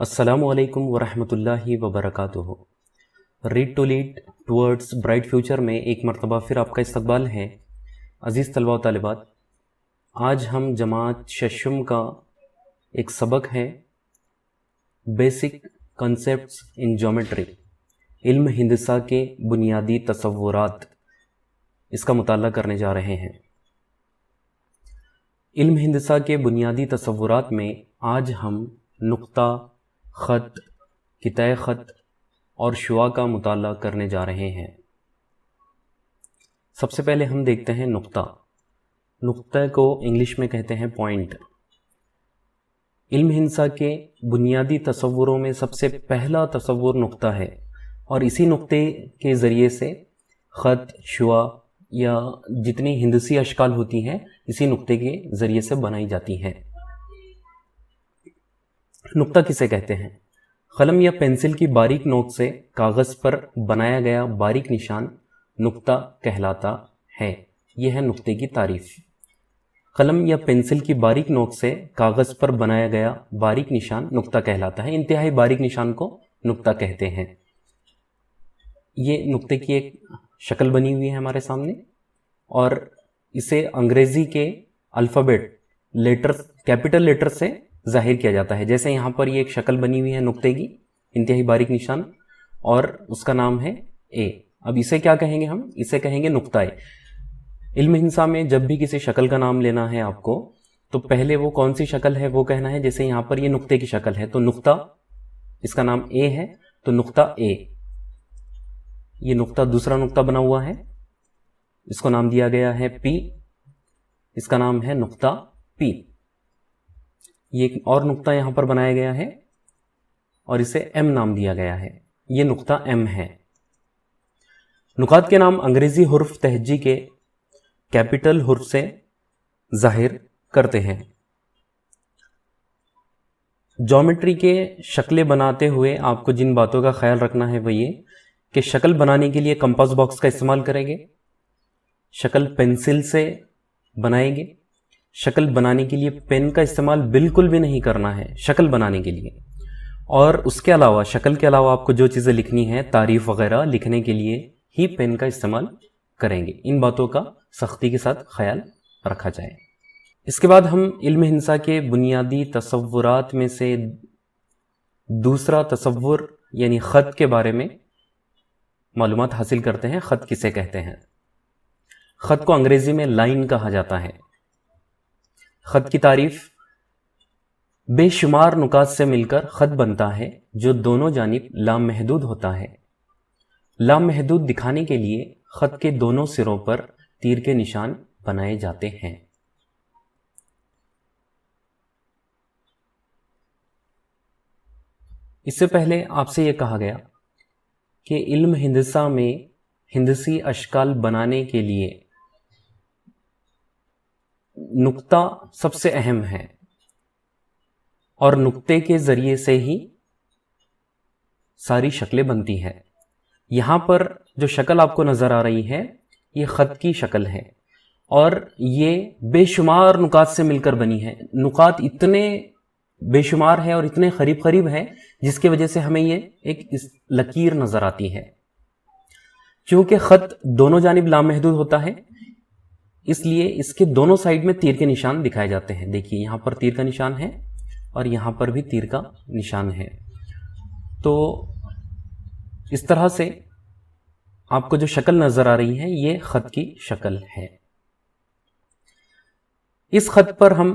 अस्सलामु अलैकुम वरहमतुल्लाहि वबरकातुहू। Read to lead towards bright future में एक मरतबा फिर आपका इस्तकबाल है। अज़ीज़ तलबा व तालिबात, आज हम जमात शशम का एक सबक है बेसिक कॉन्सेप्ट्स इन ज्योमेट्री, इल्म हिंदसा के बुनियादी तसव्वुरात, इसका मुताला करने जा रहे हैं। इल्म हिंदसा के बुनियादी तसव्वुरात में आज हम नुक्ता, ख़त, किताए ख़त और शुआ का मुताला करने जा रहे हैं। सबसे पहले हम देखते हैं नुक्ता। नुक्ता को इंग्लिश में कहते हैं पॉइंट। इल्म हिंसा के बुनियादी तसव्वुरों में सबसे पहला तसव्वुर नुक्ता है और इसी नुक्ते के ज़रिए से ख़त, शुआ या जितनी हिंदसी अशकाल होती हैं इसी नुक्ते के ज़रिए से बनाई जाती हैं। नुक्ता किसे कहते हैं? कलम या पेंसिल की बारीक नोक से कागज़ पर बनाया गया बारीक निशान नुक्ता कहलाता है। यह है नुक्ते की तारीफ। कलम या पेंसिल की बारीक नोक से कागज़ पर बनाया गया बारीक निशान नुक्ता कहलाता है। इंतहाई बारीक निशान को नुक्ता कहते हैं। ये नुक्ते की एक शक्ल बनी हुई है हमारे सामने और इसे अंग्रेज़ी के अल्फ़ाबेट लेटर, कैपिटल लेटर से ज़ाहिर किया जाता है। जैसे यहाँ पर ये एक शक्ल बनी हुई है नुक्ते की, इंतहाई बारीक निशान, और उसका नाम है ए। अब इसे क्या कहेंगे हम? इसे कहेंगे नुक्ता ए। इल्म हिंसा में जब भी किसी शक्ल का नाम लेना है आपको, तो पहले वो कौन सी शक्ल है वो कहना है। जैसे यहाँ पर ये नुक्ते की शक्ल है तो नुक्ता, इसका नाम ए है तो नुक्ता ए। ये नुक्ता दूसरा नुक्ता बना हुआ है, इसको नाम दिया गया है पी, इसका नाम है नुक्ता पी। ये एक और नुक्ता यहां पर बनाया गया है और इसे एम नाम दिया गया है, ये नुक्ता एम है। नुकात के नाम अंग्रेजी हुर्फ तहजी के कैपिटल हुर्फ से जाहिर करते हैं। ज्योमेट्री के शक्लें बनाते हुए आपको जिन बातों का ख्याल रखना है वो ये कि शक्ल बनाने के लिए कंपास बॉक्स का इस्तेमाल करेंगे, शक्ल पेंसिल से बनाएंगे, शक्ल बनाने के लिए पेन का इस्तेमाल बिल्कुल भी नहीं करना है शक्ल बनाने के लिए। और उसके अलावा शक्ल के अलावा आपको जो चीज़ें लिखनी है, तारीफ वगैरह लिखने के लिए ही पेन का इस्तेमाल करेंगे। इन बातों का सख्ती के साथ ख्याल रखा जाए। इसके बाद हम इल्म हिंसा के बुनियादी तसव्वुरात में से दूसरा तसव्वुर यानी ख़त के बारे में मालूमात हासिल करते हैं। ख़त किसे कहते हैं? ख़त को अंग्रेज़ी में लाइन कहा जाता है। ख़त की तारीफ बेशुमार नुकात से मिलकर ख़त बनता है जो दोनों जानिब लामहदूद होता है। लामहदूद दिखाने के लिए ख़त के दोनों सिरों पर तीर के निशान बनाए जाते हैं। इससे पहले आपसे यह कहा गया कि इल्म हिंदसा में हिंदसी अशकाल बनाने के लिए नुक्ता सबसे अहम है और नुक्ते के ज़रिए से ही सारी शक्लें बनती है। यहाँ पर जो शक्ल आपको नज़र आ रही है ये ख़त की शक्ल है और ये बेशुमार नुकात से मिलकर बनी है। नुकात इतने बेशुमार है और इतने करीब करीब है जिसकी वजह से हमें ये एक लकीर नज़र आती है। चूँकि ख़त दोनों जानिब लामहदूद होता है इसलिए इसके दोनों साइड में तीर के निशान दिखाए जाते हैं। देखिए यहाँ पर तीर का निशान है और यहाँ पर भी तीर का निशान है। तो इस तरह से आपको जो शक्ल नज़र आ रही है ये ख़त की शक्ल है। इस ख़त पर हम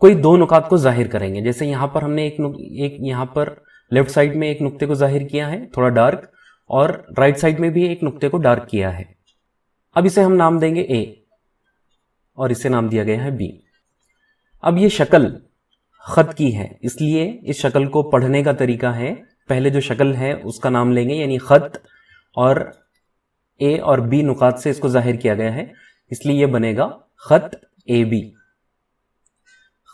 कोई दो नुकात को जाहिर करेंगे। जैसे यहाँ पर हमने एक यहाँ पर लेफ्ट साइड में एक नुक्ते को जाहिर किया है थोड़ा डार्क, और राइट साइड में भी एक नुक्ते को डार्क किया है। अब इसे हम नाम देंगे ए और इसे नाम दिया गया है बी। अब ये शक्ल ख़त की है इसलिए इस शक्ल को पढ़ने का तरीका है, पहले जो शक्ल है उसका नाम लेंगे यानी ख़त, और ए और बी नुकात से इसको जाहिर किया गया है इसलिए ये बनेगा ख़त ए बी।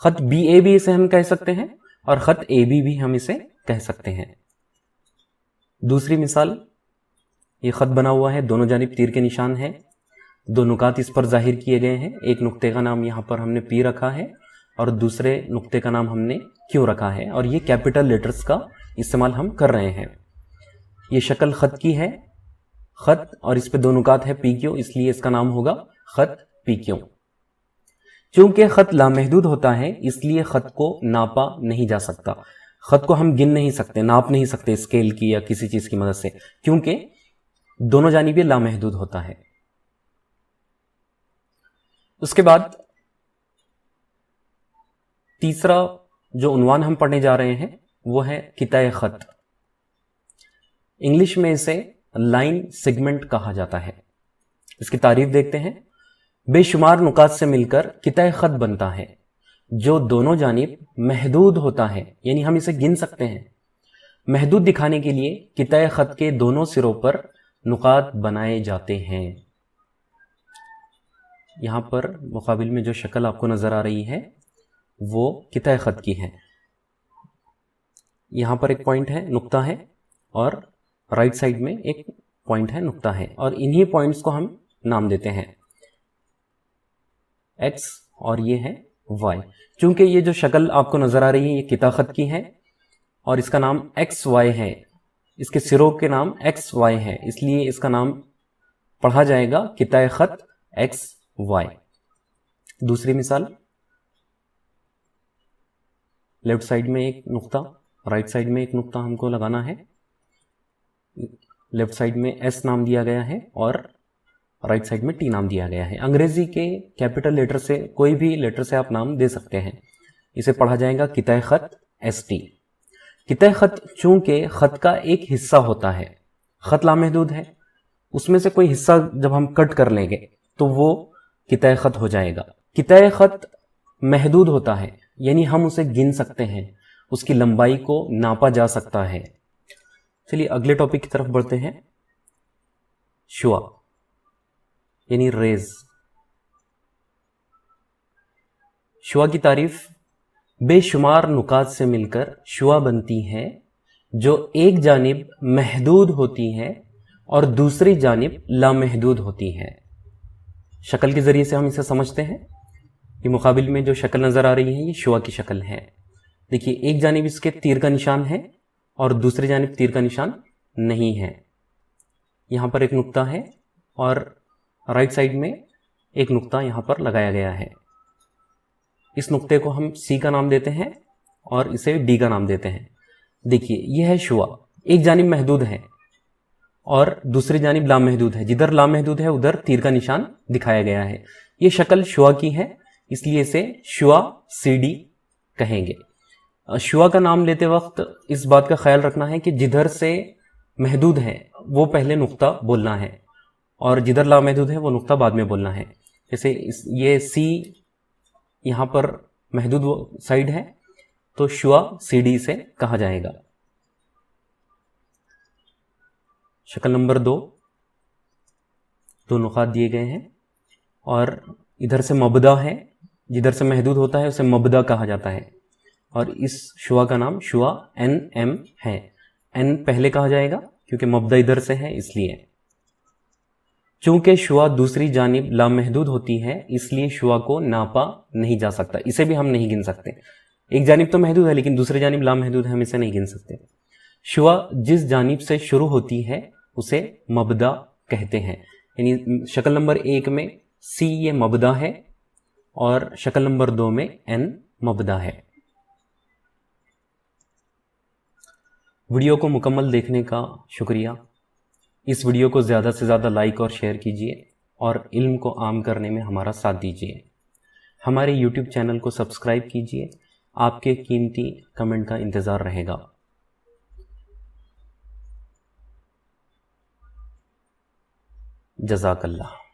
ख़त बी ए बी इसे हम कह सकते हैं और ख़त ए बी भी हम इसे कह सकते हैं। दूसरी मिसाल, ये ख़त बना हुआ है, दोनों जानिब तीर के निशान है, दो नुकात इस पर जाहिर किए गए हैं। एक नुक्ते का नाम यहाँ पर हमने पी रखा है और दूसरे नुक्ते का नाम हमने क्यों रखा है, और ये कैपिटल लेटर्स का इस्तेमाल हम कर रहे हैं। ये शक्ल खत की है, खत, और इस पे दो नुकात है पी क्यू, इसलिए इसका नाम होगा खत पी क्यू। चूंकि खत लामहदूद होता है इसलिए खत को नापा नहीं जा सकता। खत को हम गिन नहीं सकते, नाप नहीं सकते स्केल की या किसी चीज की मदद से, क्योंकि दोनों जानिब लामहदूद होता है। उसके बाद तीसरा जो उन्वान हम पढ़ने जा रहे हैं वो है किताए खत। इंग्लिश में इसे लाइन सेगमेंट कहा जाता है। इसकी तारीफ देखते हैं। बेशुमार नुकात से मिलकर किताए खत बनता है जो दोनों जानिब महदूद होता है, यानी हम इसे गिन सकते हैं। महदूद दिखाने के लिए किताए खत के दोनों सिरों पर नुकात बनाए जाते हैं। यहां पर मुकाबिल में जो शक्ल आपको नजर आ रही है वो किताए खत की है। यहां पर एक पॉइंट है, नुक्ता है, और राइट साइड में एक पॉइंट है, नुक्ता है, और इन्हीं पॉइंट्स को हम नाम देते हैं x और ये है y। चूंकि ये जो शक्ल आपको नजर आ रही है ये किताए खत की है और इसका नाम XY है, इसके सिरों के नाम XY है, इसलिए इसका नाम पढ़ा जाएगा किताए खत XY। दूसरी मिसाल, लेफ्ट साइड में एक नुक्ता, राइट साइड में एक नुक्ता हमको लगाना है। लेफ्ट साइड में S नाम दिया गया है और राइट साइड में T नाम दिया गया है। अंग्रेजी के कैपिटल लेटर से, कोई भी लेटर से आप नाम दे सकते हैं। इसे पढ़ा जाएगा किताए खत ST। किताए खत चूंकि खत का एक हिस्सा होता है, खत लामहदूद है, उसमें से कोई हिस्सा जब हम कट कर लेंगे तो वो किताए खत हो जाएगा। किताए खत महदूद होता है, यानी हम उसे गिन सकते हैं, उसकी लंबाई को नापा जा सकता है। चलिए अगले टॉपिक की तरफ बढ़ते हैं। शुआ यानी रेज। शुआ की तारीफ, बेशुमार नुकात से मिलकर शुआ बनती है जो एक जानिब महदूद होती है और दूसरी जानिब लामहदूद होती है। शक्ल के जरिए से हम इसे समझते हैं। ये मुकाबिल में जो शक्ल नजर आ रही है ये शुआ की शक्ल है। देखिए एक जानिब इसके तीर का निशान है और दूसरी जानिब तीर का निशान नहीं है। यहां पर एक नुक्ता है और राइट साइड में एक नुक्ता यहां पर लगाया गया है। इस नुक्ते को हम C का नाम देते हैं और इसे D का नाम देते हैं। देखिए यह है शुआ, एक जानिब महदूद है और दूसरी जानिब लामहदूद है। जिधर लामहदूद है उधर तीर का निशान दिखाया गया है। ये शक्ल शुआ की है, इसलिए इसे शुआ CD कहेंगे। शुआ का नाम लेते वक्त इस बात का ख्याल रखना है कि जिधर से महदूद है वो पहले नुक्ता बोलना है और जिधर लामहदूद है वो नुक्ता बाद में बोलना है। जैसे ये C यहां पर महदूद साइड है तो शुआ CD से कहा जाएगा। शक्ल नंबर 2, दो नुकात दिए गए हैं और इधर से मबदा है, जिधर से महदूद होता है उसे मबदा कहा जाता है और इस शुआ का नाम शुआ NM है। N पहले कहा जाएगा क्योंकि मबदा इधर से है इसलिए। चूंकि शुआ दूसरी जानिब लामहदूद होती है इसलिए शुआ को नापा नहीं जा सकता, इसे भी हम नहीं गिन सकते। एक जानिब तो महदूद है लेकिन दूसरी जानिब लामहदूद है, हम इसे नहीं गिन सकते। शुआ जिस जानिब से शुरू होती है उसे मबदा कहते हैं। यानी शक्ल नंबर 1 में C ये मबदा है और शक्ल नंबर 2 में N मबदा है। वीडियो को मुकम्मल देखने का शुक्रिया। इस वीडियो को ज़्यादा से ज़्यादा लाइक और शेयर कीजिए और इल्म को आम करने में हमारा साथ दीजिए। हमारे YouTube चैनल को सब्सक्राइब कीजिए। आपके कीमती कमेंट का इंतज़ार रहेगा। जज़ाकल्लाह।